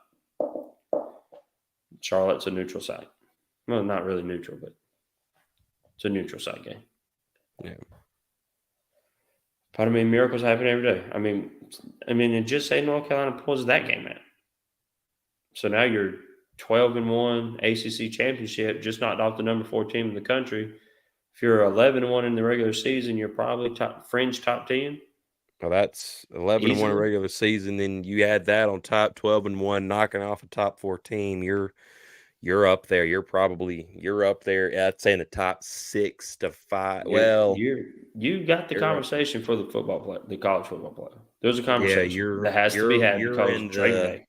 Charlotte's a neutral site. Well, not really neutral, but it's a neutral site game. Yeah. But I mean, miracles happen every day. I mean, and just say North Carolina pulls that game out. So now you're 12-1 ACC championship, just knocked off the number 4 team in the country. If you're 11-1 in the regular season, you're probably fringe top 10. Well, that's 11-1 regular season. Then you add that on top, 12-1, knocking off a top 4 team. You're up there. You're up there. I'd say in the top 6 to 5. You got the conversation for the football play, the college football player. There's a conversation that has to be had because Drake May.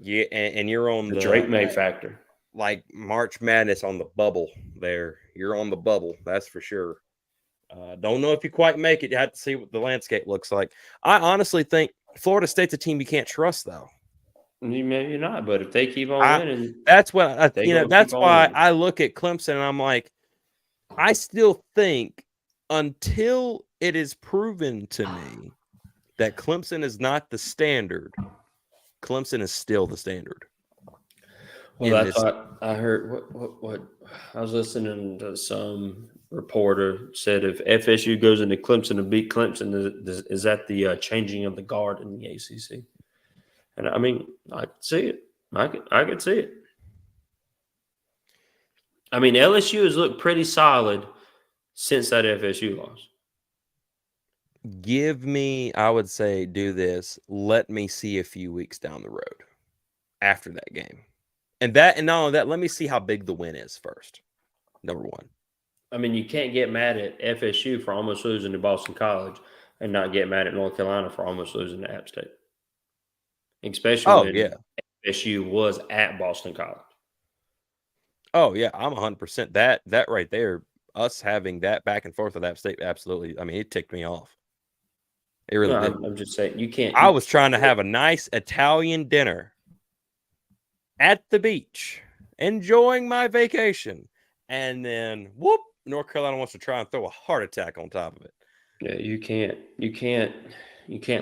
Yeah, and you're on the Drake May factor. Like March Madness on the bubble there. You're on the bubble, that's for sure. Don't know if you quite make it. You have to see what the landscape looks like. I honestly think Florida State's a team you can't trust, though. Maybe not, but if they keep on winning, that's what that's why I look at Clemson and I'm like, I still think until it is proven to me that Clemson is not the standard, Clemson is still the standard. Well, I heard what I was listening to some reporter said if FSU goes into Clemson to beat Clemson, is that the changing of the guard in the ACC? And I mean, I could see it. I could see it. I mean, LSU has looked pretty solid since that FSU loss. I would say, do this. Let me see a few weeks down the road after that game. And not only that, let me see how big the win is first. Number one. I mean, you can't get mad at FSU for almost losing to Boston College and not get mad at North Carolina for almost losing to App State. Especially when FSU was at Boston College. Oh, yeah, I'm 100%. That right there, us having that back and forth with App State, absolutely. I mean, it ticked me off. It really did. I'm just saying, you can't. I was trying to have a nice Italian dinner at the beach, enjoying my vacation, and then whoop, North Carolina wants to try and throw a heart attack on top of it. Yeah, you can't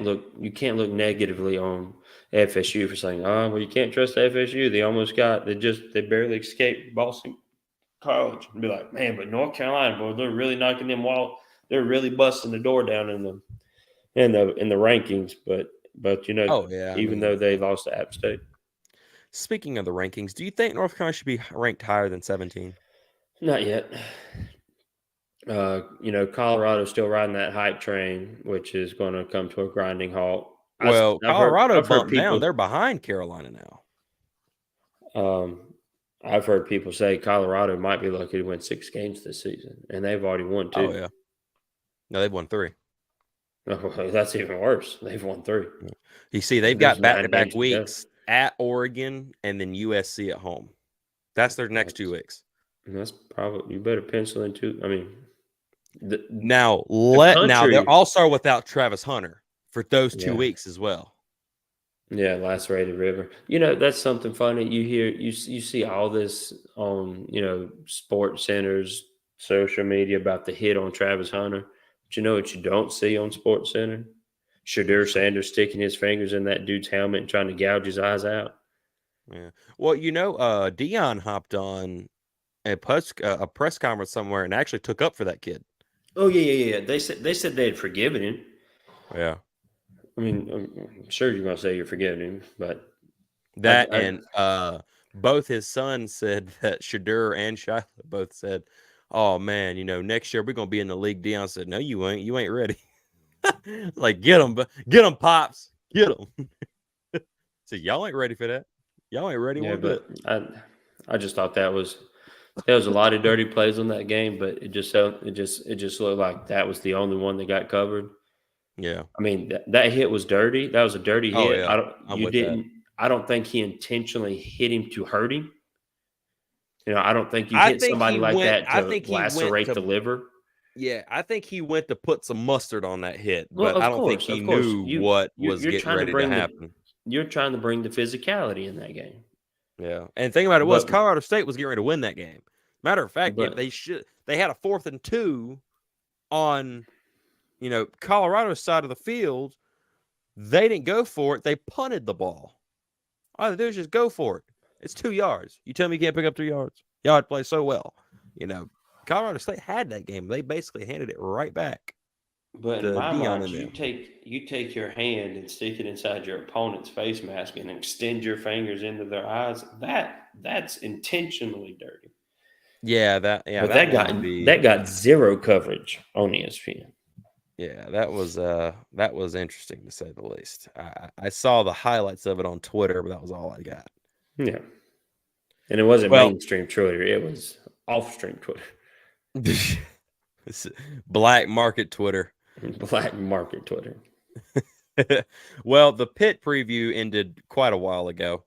look negatively on FSU for saying, oh, well, you can't trust FSU. They barely escaped Boston College, and be like, man, but North Carolina, boy, they're really knocking them while they're really busting the door down in the rankings. But even though they lost to App State. Speaking of the rankings, do you think North Carolina should be ranked higher than 17? Not yet. Colorado's still riding that hype train, which is going to come to a grinding halt. Well, Colorado bumped down. They're behind Carolina now. I've heard people say Colorado might be lucky to win 6 games this season, and they've already won 2. Oh, yeah. No, they've won 3. Oh, that's even worse. They've won 3. You see, they've got back-to-back weeks at Oregon and then USC at home. That's their next 2 weeks. That's probably, you better pencil in 2. I mean, now they're also without Travis Hunter for those 2 weeks as well. Yeah, lacerated river. That's something funny. You see all this on sports centers, social media about the hit on Travis Hunter. But you know what you don't see on Sports Center? Shadur Sanders sticking his fingers in that dude's helmet and trying to gouge his eyes out. Yeah. Well, Deion hopped on a press conference somewhere and actually took up for that kid. Oh yeah. They said they had forgiven him. Yeah. I mean, I'm sure you're going to say you're forgiving him, but both his sons said that Shadur and Shiloh both said, "Oh man, next year we're going to be in the league." Deion said, "No, you ain't. You ain't ready." Like, get them, pops, get them. So y'all ain't ready for that. Y'all ain't ready. Yeah, but I just thought there was a lot of dirty plays on that game, but it just looked like that was the only one that got covered. Yeah, I mean that hit was dirty. That was a dirty hit. Yeah. I don't think he intentionally hit him to hurt him. I don't think you hit somebody like that to lacerate the liver. Yeah, I think he went to put some mustard on that hit, but I don't think he knew what was getting ready to happen. You're trying to bring the physicality in that game. Yeah, and the thing about it was Colorado State was getting ready to win that game. Matter of fact, they had a 4th and 2 on Colorado's side of the field. They didn't go for it. They punted the ball. All they do is just go for it. It's 2 yards. You tell me you can't pick up 2 yards? Y'all had played so well. Colorado State had that game. They basically handed it right back But in to my Dion mind, and them. you take your hand and stick it inside your opponent's face mask and extend your fingers into their eyes. That's intentionally dirty. Yeah, But that that one got would be. that got zero coverage on ESPN. Yeah, that was interesting to say the least. I saw the highlights of it on Twitter, but that was all I got. Yeah, and it wasn't Well, mainstream Twitter; it was off-stream Twitter, black market Twitter. black market Twitter. Well, the Pitt preview ended quite a while ago.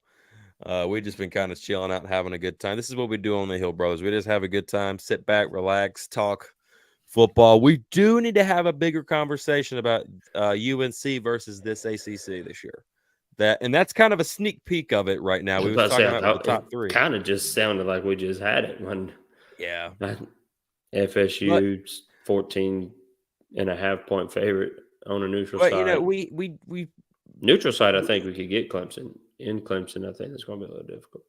We've just been kind of chilling out and having a good time. This is what we do on the Hill Brothers. We just have a good time, sit back, relax, talk football. We do need to have a bigger conversation about UNC versus this ACC this year. That's kind of a sneak peek of it right now. We was talking about the top three. Kind of just sounded like we just had it when Yeah. FSU 14.5-point favorite on a neutral But side. we Neutral side, I think we could get Clemson. In Clemson, I think it's going to be a little difficult.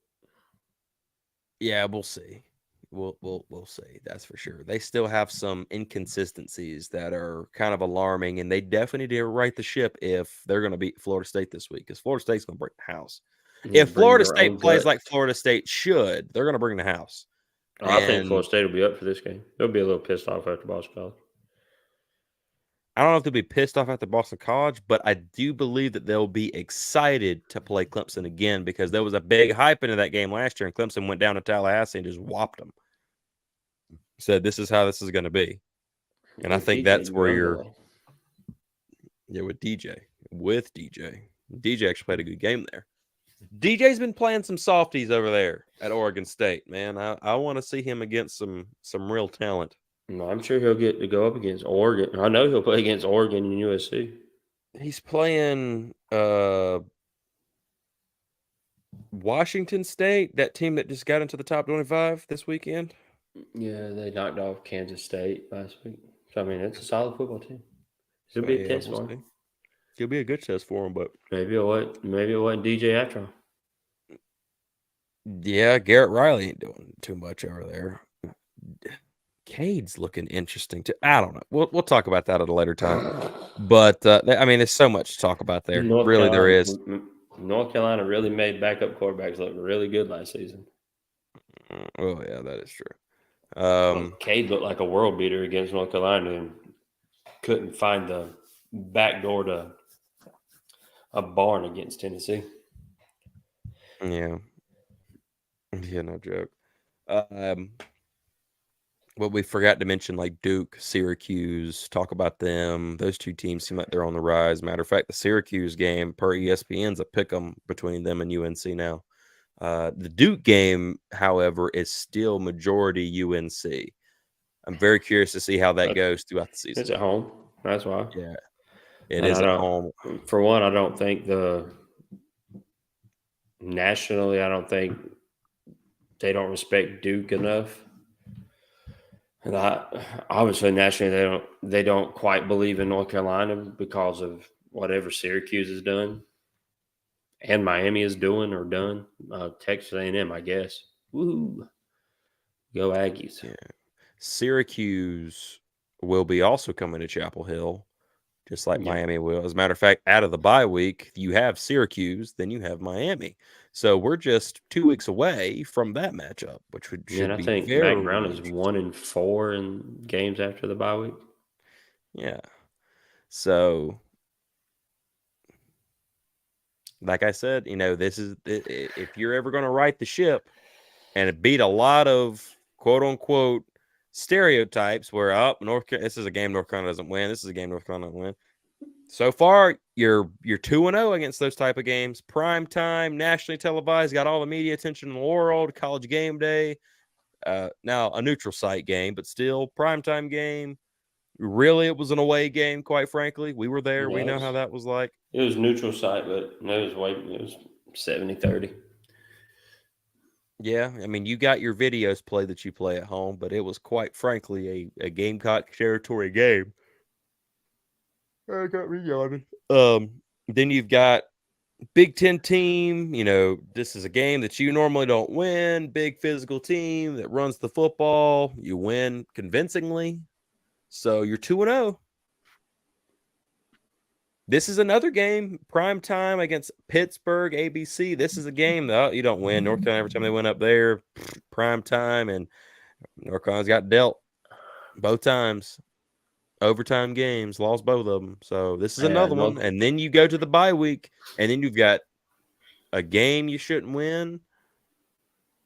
Yeah, we'll see. We'll see. That's for sure. They still have some inconsistencies that are kind of alarming, and they definitely need to right the ship if they're going to beat Florida State this week, because Florida State's going to bring the house. If Florida State plays like Florida State should, they're going to bring the house. I think Florida State will be up for this game. They'll be a little pissed off after Boston College. I don't know if they'll be pissed off after Boston College, but I do believe that they'll be excited to play Clemson again, because there was a big hype into that game last year, and Clemson went down to Tallahassee and just whopped them. Said, this is how this is going to be. And I think that's where you're – yeah, with DJ. DJ actually played a good game there. DJ's been playing some softies over there at Oregon State, man. I want to see him against some real talent. No, I'm sure he'll get to go up against Oregon. I know he'll play against Oregon and USC. He's playing Washington State, that team that just got into the top 25 this weekend. Yeah, they knocked off Kansas State last week. So, I mean, it's a solid football team. It'll be a test for him. It'll be a good test for him, but maybe it wasn't DJ after all. Yeah, Garrett Riley ain't doing too much over there. Cade's looking interesting too. I don't know. We'll talk about that at a later time. But I mean, there's so much to talk about there. There is. North Carolina really made backup quarterbacks look really good last season. Oh yeah, that is true. Cade looked like a world beater against North Carolina and couldn't find the back door to a barn against Tennessee. Yeah, no joke. Well, we forgot to mention like Duke, Syracuse, talk about them. Those two teams seem like they're on the rise. Matter of fact, the Syracuse game per ESPN's a pick 'em between them and UNC now. The Duke game, however, is still majority UNC. I'm very curious to see how that goes throughout the season. It's at home. That's why. Yeah, it is at home. For one, I don't think nationally, I don't think they don't respect Duke enough. And obviously, nationally, they don't quite believe in North Carolina because of whatever Syracuse has done, and Miami is doing or done. Texas A&M, I guess. Woo! Go Aggies! Yeah. Syracuse will be also coming to Chapel Hill, just like Miami will. As a matter of fact, out of the bye week, you have Syracuse, then you have Miami. So we're just 2 weeks away from that matchup, which should be very. I think Mac Brown is 1-4 in games after the bye week. Yeah. So, like I said, this is if you're ever going to right the ship and beat a lot of quote unquote stereotypes where this is a game North Carolina doesn't win, this is a game North Carolina doesn't win. So far, you're 2-0 against those type of games. Prime time, nationally televised, got all the media attention in the world. College game day, now a neutral site game, but still prime time game. Really, it was an away game. Quite frankly, we were there. We know how that was like. It was neutral site, but it was 70-30. Yeah, I mean, you got your videos play that you play at home, but it was quite frankly a Gamecock territory game. I got me yawning. Then you've got Big Ten team, this is a game that you normally don't win. Big physical team that runs the football. You win convincingly. So you're 2-0. This is another game, prime time against Pittsburgh, ABC. This is a game that you don't win. North Carolina, every time they went up there, prime time, and North Carolina's got dealt both times. Overtime games, lost both of them. So this is another one. And then you go to the bye week, and then you've got a game you shouldn't win,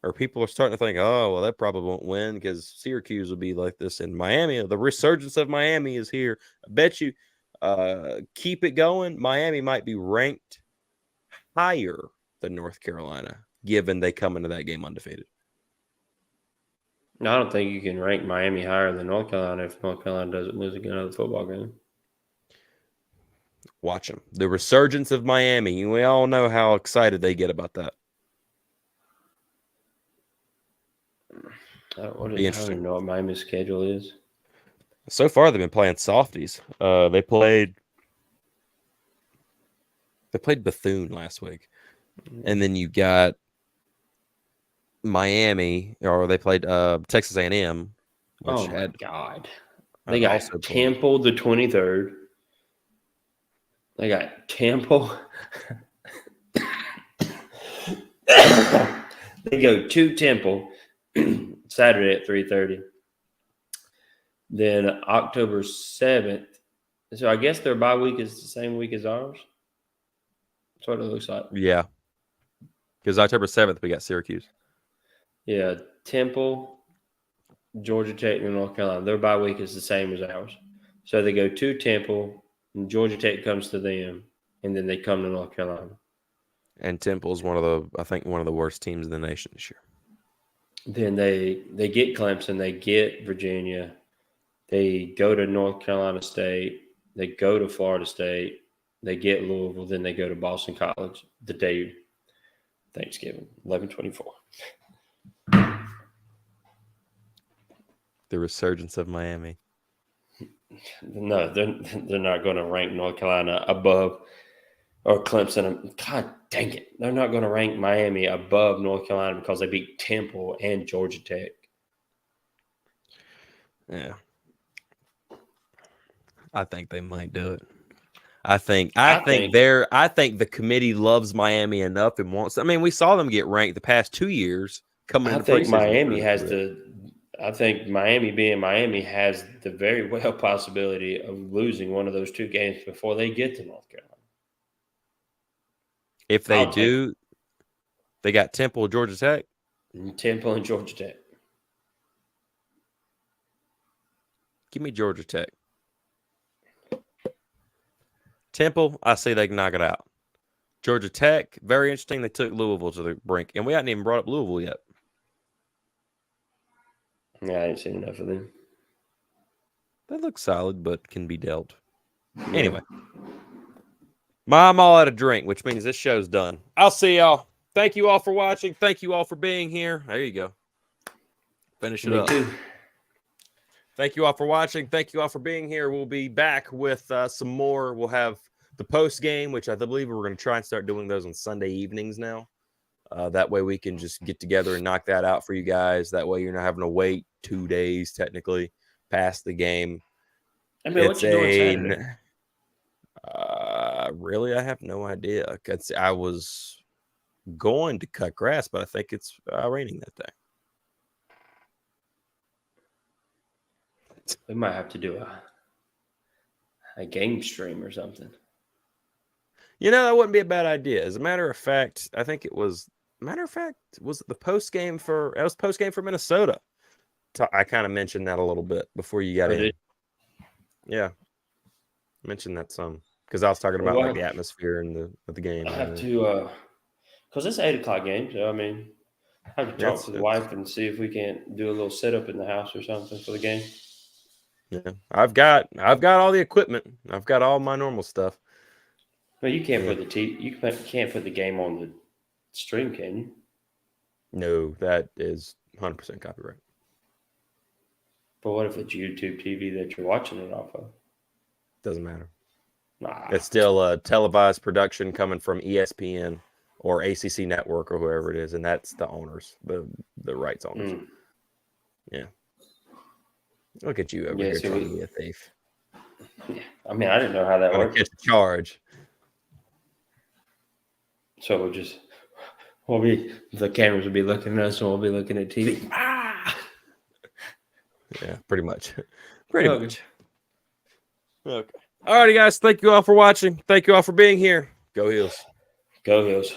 or people are starting to think, oh, well, that probably won't win because Syracuse will be like this in Miami. The resurgence of Miami is here. I bet you keep it going. Miami might be ranked higher than North Carolina, given they come into that game undefeated. No, I don't think you can rank Miami higher than North Carolina if North Carolina doesn't lose another football game. Watch them. The resurgence of Miami. We all know how excited they get about that. I don't even know what Miami's schedule is. So far, they've been playing softies. They played Bethune last week, and then you got Miami, or they played Texas A&M. Oh my God! They got also Temple the 23rd. They got Temple. They go to Temple Saturday at 3:30. Then October 7th. So I guess their bye week is the same week as ours. That's what it looks like. Yeah. Because October 7th, we got Syracuse. Yeah. Temple, Georgia Tech, and North Carolina. Their bye week is the same as ours. So they go to Temple, and Georgia Tech comes to them, and then they come to North Carolina. And Temple's one of the worst teams in the nation this year. Then they get Clemson, they get Virginia, they go to North Carolina State, they go to Florida State, they get Louisville, then they go to Boston College the day Thanksgiving, 11/24. The resurgence of Miami. No, they're not going to rank North Carolina above or Clemson. God dang it. They're not going to rank Miami above North Carolina because they beat Temple and Georgia Tech. Yeah. I think they might do it. I think the committee loves Miami enough and wants. I mean, we saw them get ranked the past 2 years coming into preseason. I think Miami being Miami has the very well possibility of losing one of those two games before they get to North Carolina. If they do, they got Temple, Georgia Tech. Temple and Georgia Tech. Give me Georgia Tech. Temple, I see they can knock it out. Georgia Tech, very interesting. They took Louisville to the brink, and we hadn't even brought up Louisville yet. Yeah, I ain't seen enough of them. They look solid, but can be dealt. Yeah. Anyway, I'm all out of drink, which means this show's done. I'll see y'all. Thank you all for watching. Thank you all for being here. There you go. Finish it up. Me too. Thank you all for watching. Thank you all for being here. We'll be back with some more. We'll have the post game, which I believe we're going to try and start doing those on Sunday evenings now. That way we can just get together and knock that out for you guys. That way you're not having to wait 2 days technically past the game. I mean, what you doing Saturday? Really, I have no idea. I was going to cut grass, but I think it's raining that day. We might have to do a game stream or something. That wouldn't be a bad idea. As a matter of fact, I think it was. Was it the post game for? It was post game for Minnesota. I kind of mentioned that a little bit before you got in. Yeah, mentioned that some because I was talking about the atmosphere and the game. I have to because it's 8:00 game. So I mean, I have to talk to the wife and see if we can't do a little setup in the house or something for the game. Yeah, I've got all the equipment. I've got all my normal stuff. But you can't put you can't put the game on the stream, can you? No, that is 100% copyright. But what if it's YouTube TV that you're watching it off of? Doesn't matter. Nah. It's still a televised production coming from ESPN or ACC Network or whoever it is, and that's the owners, the rights owners. Yeah. Look at you over here trying to be a thief. Yeah. I mean, I didn't know how that worked. Catch a charge. So the cameras will be looking at us, and we'll be looking at TV. Yeah, pretty much. Pretty much. Okay. All righty, guys. Thank you all for watching. Thank you all for being here. Go Heels. Go Heels.